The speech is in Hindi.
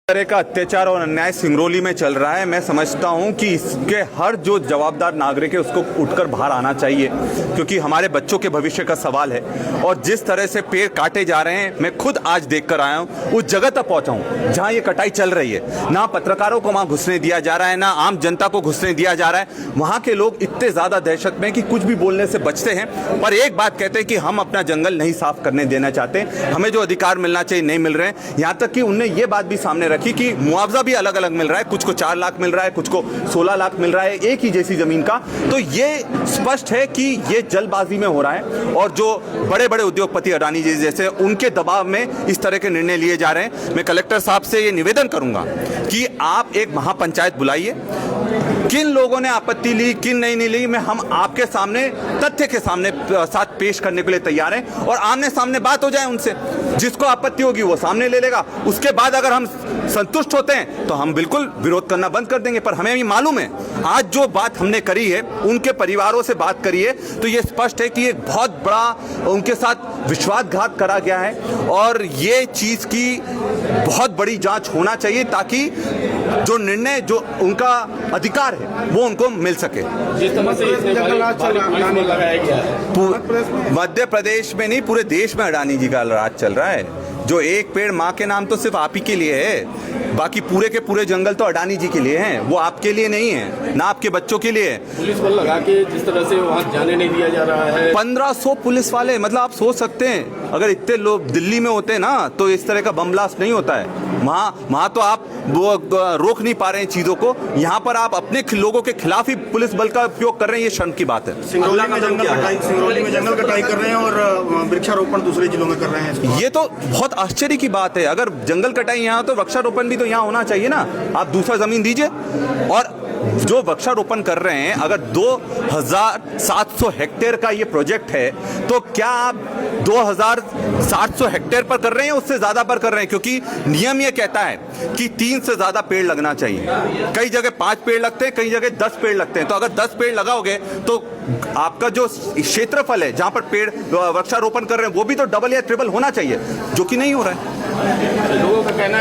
तरह का अत्याचार और अन्याय सिंगरौली में चल रहा है। मैं समझता हूं कि इसके हर जो जवाबदार नागरिक है उसको उठकर बाहर आना चाहिए, क्योंकि हमारे बच्चों के भविष्य का सवाल है। और जिस तरह से पेड़ काटे जा रहे हैं, मैं खुद आज देख कर आया हूं, उस जगह तक पहुंचा हूं जहां ये कटाई चल रही है। ना पत्रकारों को वहां घुसने दिया जा रहा है, ना आम जनता को घुसने दिया जा रहा है। वहां के लोग इतने ज्यादा दहशत में कि कुछ भी बोलने से बचते हैं, पर एक बात कहते हैं कि हम अपना जंगल नहीं साफ करने देना चाहते, हमें जो अधिकार मिलना चाहिए नहीं मिल रहे हैं। यहां तक कि उनने ये बात भी सामने रखी कि मुआवजा भी अलग अलग मिल रहा है, कुछ को 4 लाख मिल रहा है, कुछ को 16 लाख मिल रहा है एक ही जैसी जमीन का। तो ये स्पष्ट है कि ये जल्दबाजी में हो रहा है और जो बड़े बड़े उद्योगपति अडानी जी जैसे उनके दबाव में इस तरह के निर्णय लिए जा रहे हैं। मैं कलेक्टर साहब से ये निवेदन करूंगा कि आप एक महापंचायत बुलाइए, किन लोगों ने आपत्ति ली, किन नहीं ली, मैं हम आपके सामने तथ्य के सामने साथ पेश करने के लिए तैयार हैं और आमने सामने बात हो जाए उनसे। जिसको आपत्ति होगी वो सामने ले लेगा, उसके बाद अगर हम संतुष्ट होते हैं तो हम बिल्कुल विरोध करना बंद कर देंगे। पर हमें भी मालूम है आज जो बात हमने करी है, उनके परिवारों से बात करी है, तो ये स्पष्ट है कि एक बहुत बड़ा उनके साथ विश्वासघात करा गया है और ये चीज की बहुत बड़ी जांच होना चाहिए ताकि जो निर्णय, जो उनका अधिकार है वो उनको मिल सके। जिस तरह से लगाया गया है मध्य प्रदेश में नहीं, पूरे देश में अडानी जी का राज चल रहा है। जो एक पेड़ माँ के नाम तो सिर्फ आप ही के लिए है, बाकी पूरे के पूरे जंगल तो अडानी जी के लिए हैं, वो आपके लिए नहीं है, ना आपके बच्चों के लिए है। पुलिस बल लगा के जिस तरह से वहाँ जाने नहीं दिया जा रहा है, 1500 पुलिस वाले, मतलब आप सोच सकते हैं अगर इतने लोग दिल्ली में होते ना तो इस तरह का बम ब्लास्ट नहीं होता है। वहाँ तो आप वो रोक नहीं पा रहे हैं चीजों को, यहाँ पर आप अपने लोगों के खिलाफ ही पुलिस बल का उपयोग कर रहे हैं, ये शर्म की बात है। सिंगरौली में जंगल कटाई कर रहे हैं और वृक्षारोपण दूसरे जिलों में कर रहे हैं। ये तो बहुत आश्चर्य की बात है। अगर जंगल कटाई यहाँ तो वृक्षारोपण भी तो यहाँ होना चाहिए ना। आप दूसरा जमीन दीजिए। और जो वृक्षारोपण कर रहे हैं, अगर 2700 हेक्टेयर का ये प्रोजेक्ट है तो क्या आप 2700 हेक्टेयर पर कर रहे हैं, उससे ज्यादा पर कर रहे हैं? क्योंकि नियम ये कहता है कि 3 से ज्यादा पेड़ लगना चाहिए। कई जगह 5 पेड़ लगते हैं, कई जगह 10 पेड़ लगते हैं। तो अगर 10 पेड़ लगाओगे तो आपका जो क्षेत्रफल है जहां पर पेड़ वृक्षारोपण कर रहे हैं वो भी तो डबल या ट्रिपल होना चाहिए, जो कि नहीं हो रहा है। लोगों का कहना